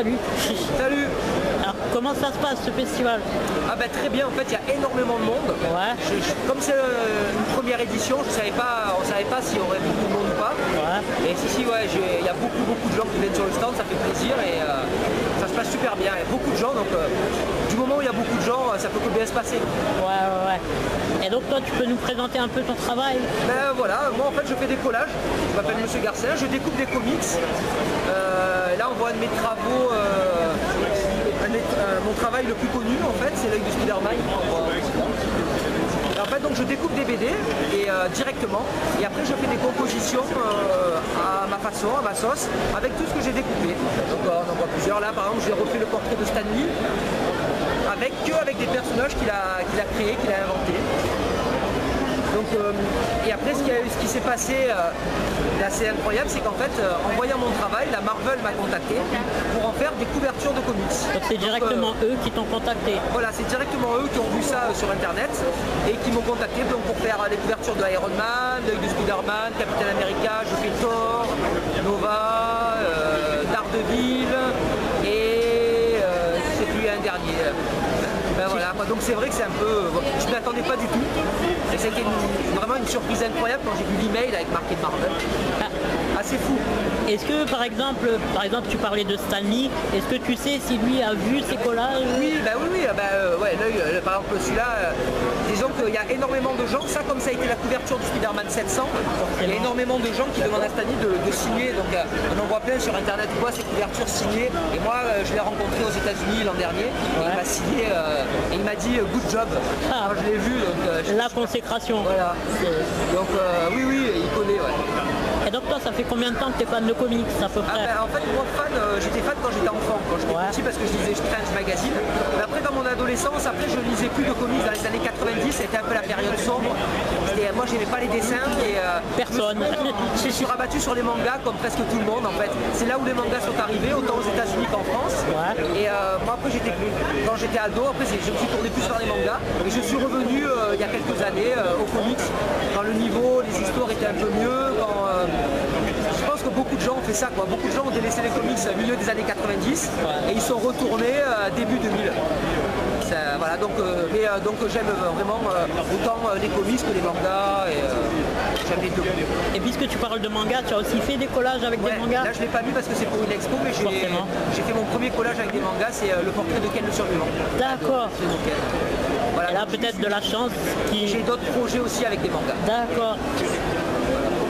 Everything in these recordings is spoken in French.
salut. Salut. Alors, comment ça se passe ce festival? Ah bah très bien, en fait il y a énormément de monde. Ouais. Comme c'est une première édition, on savait pas s'il y aurait beaucoup de monde ou pas. Ouais. Et si, ouais, il y a beaucoup de gens qui viennent sur le stand, ça fait plaisir et ça se passe super bien. Il y a beaucoup de gens, donc du moment où il y a beaucoup de gens, ça peut que bien se passer. Ouais. Et donc toi, tu peux nous présenter un peu ton travail? Ben voilà, moi en fait je fais des collages, je m'appelle Monsieur Garcin, je découpe des comics. Là on voit un de mes travaux, mon travail le plus connu en fait, c'est l'œil de Spider-Man. En fait donc je découpe des BD et directement et après je fais des compositions à ma façon, à ma sauce, avec tout ce que j'ai découpé. Donc on en voit plusieurs. Là par exemple j'ai refait le portrait de Stan Lee avec des personnages qu'il a créés, qu'il a inventés. Donc, et après ce qui s'est passé d'assez incroyable, c'est qu'en fait en voyant mon travail, la Marvel m'a contacté pour en faire des couvertures de comics. Donc c'est directement eux qui t'ont contacté? Voilà, c'est directement eux qui ont vu ça sur internet et qui m'ont contacté donc, pour faire les couvertures de Iron Man, de Spider-Man, Captain America, je fais Thor, Nova, Daredevil et je sais plus un dernier. Ben voilà, donc c'est vrai que c'est un peu... je ne m'y attendais pas du tout. Et c'était vraiment une surprise incroyable quand j'ai vu l'email avec marqué Marvel. Assez fou. Est-ce que par exemple tu parlais de Stan Lee, est-ce que tu sais si lui a vu ces collages? Oui, ouais, l'œil, par exemple celui-là, disons qu'il y a énormément de gens, ça comme ça a été la couverture du Spider-Man 700, il y a énormément de gens qui demandent à Stan Lee de signer, donc on en voit plein sur internet ou quoi, ces couvertures signées, et moi je l'ai rencontré aux États-Unis l'an dernier, et il m'a signé, et il m'a dit good job, quand je l'ai vu, donc... la consécration. Voilà, donc oui, il connaît, ouais. Et donc toi, ça fait combien de temps que tu es fan de comics à peu près? En fait, moi j'étais fan quand j'étais enfant, quand j'étais petit parce que je lisais Strange Magazine. Mais après, dans mon adolescence, je lisais plus de comics dans les années 90, c'était un peu la période sombre. Moi, j'aimais pas les dessins et personne. Je suis rabattu sur les mangas comme presque tout le monde en fait. C'est là où les mangas sont arrivés, autant aux États-Unis qu'en France. Ouais. Et moi, après, quand j'étais ado, après, je me suis tourné plus vers les mangas et je suis revenu il y a quelques années aux comics quand le niveau, les histoires étaient un peu mieux. Je pense que beaucoup de gens ont fait ça, quoi. Beaucoup de gens ont délaissé les comics au milieu des années 90 et ils sont retournés début 2000. Voilà, donc j'aime vraiment autant les comics que les mangas et j'aime les deux. Et puisque tu parles de manga, tu as aussi fait des collages avec des mangas? Là je l'ai pas mis parce que c'est pour une expo, mais j'ai fait mon premier collage avec des mangas, c'est le portrait de Ken le survivant. D'accord. Voilà, et là peut-être de la chance j'ai d'autres projets aussi avec des mangas.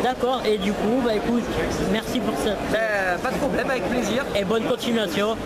D'accord, et du coup, écoute, merci pour ça. Pas de problème, avec plaisir. Et bonne continuation.